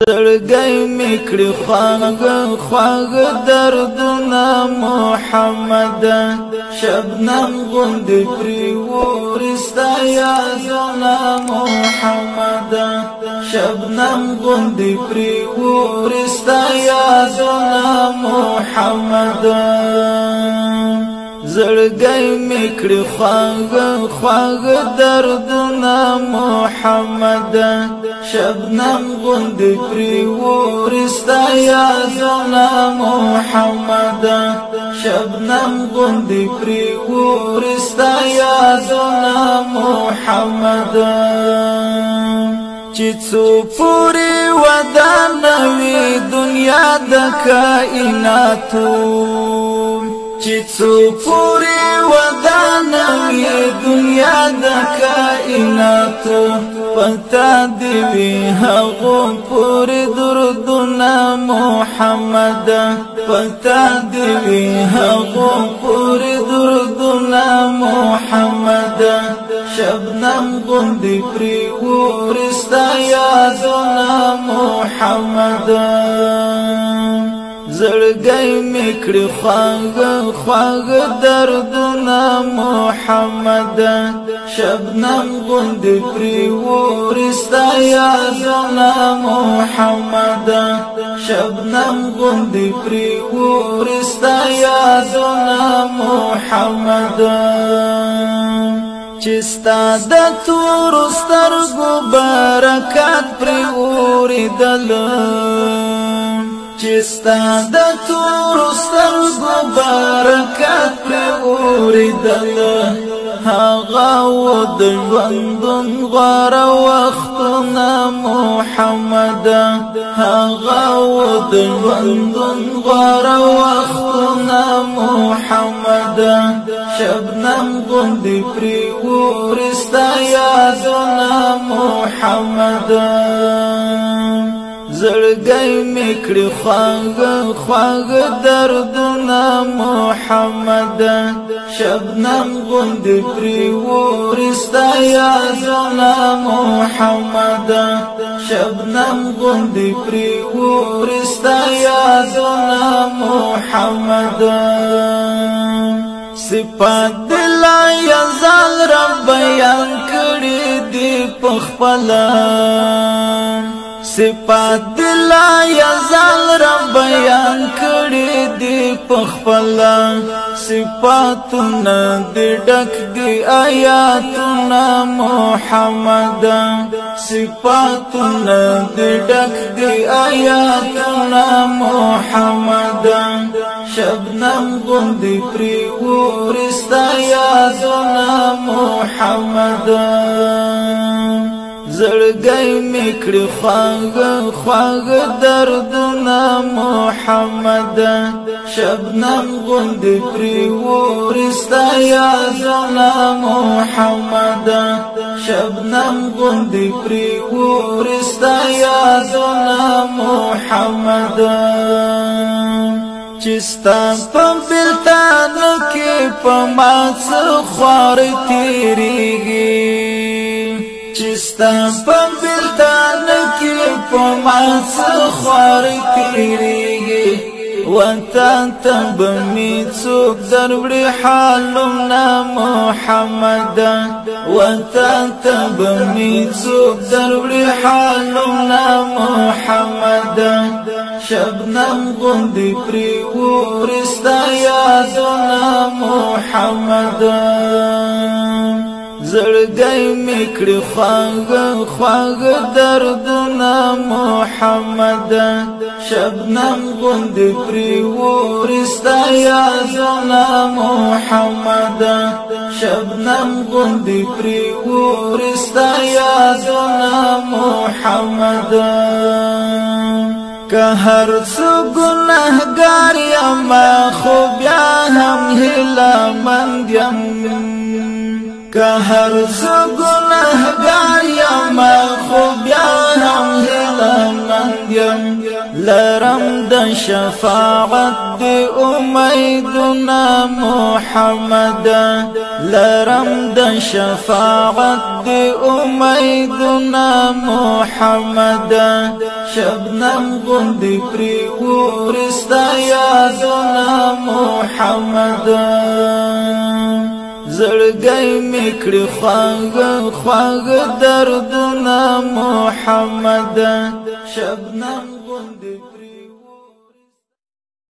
زړګی مې کړي خواږه دردونه محمد شبنم غوندې پرې اوري ستا یادونه محمد شبنم غوندې پرې اوري ستا یادونه محمد زړګی مې کړي خواږه دردونه محمد شبنم غوندې پرې اوري ستا یادونه محمد شبنم غوندې پرې اوري ستا یادونه محمد چې څو پورې ودانه وي دنیا د کائناتو چې څو پورې ودانه وي دنیا د کائناتو پتا دی وی هغو پورې دردونه محمد پتا دی وی هغو پورې دردونه محمد شبنم غوندې پرې اوري ستا یادونه محمد زړګی مې کړي خواږه دردونه محمد شبنم غوندې پرې اوري ستا یادونه محمد شبنم غوندې پرې اوري ستا یادونه محمد چې ستا د تورو سترګو برکات پرې اورېدل چې ستا د تورو سترګو برکات پرې اورېدل هغه و د ژوندون غوره وختونه محمد هغه و د ژوندون غوره وختونه محمد شبنم غوندې پرې اوري ستا یادونه محمد زړګی مې کړي خواږه دردونه محمد شبنم غوندې پرې اوري ستا یادونه محمد شبنم غوندې پرې اوري ستا یادونه محمد صفات دل یزال رب بیان کړي دی په خپله صفات دل یزال رب بیان کړي دی په خپله صفاتونه دې ډک دي آیاتونه محمد صفاتونه دې ډک دي آیاتونه محمد شبنم غوندې پرې اوري ستا یادونه محمد زړګی مې کړي خواږه دردونه محمد شبنم غوندې پرې اوري ستا یادونه محمد شبنم غوندې پرې اوري ستا یادونه محمد چې ستا په بلتان کې په ما څه خوار تېرېږي چې ستا په بلتان کې په ما څه خوار تېرېږي وطن ته به مې څوک دروړي حالونه محمد وطن ته به مې څوک دروړي حالونه محمد شبنم غوندې پرې اوري ستا یادونه محمد زړګی مې کړي خواږه دردونه محمد شبنم غوندې پرې اوري ستا یادونه محمد شبنم غوندې پرې اوري ستا یادونه محمد که هر څه ګناهګار یم خو بیا هم هیله مند یم که هر څه ګناهګار یم خو بیا هم هیله مند یم لرم د شفاعت دی امیدنا محمد لرم د شفاعت دی امیدنا محمد شبنم غندی پریو پرستا یادنا محمد زړګی میکړي خواږه دردنا محمد شبنم غندی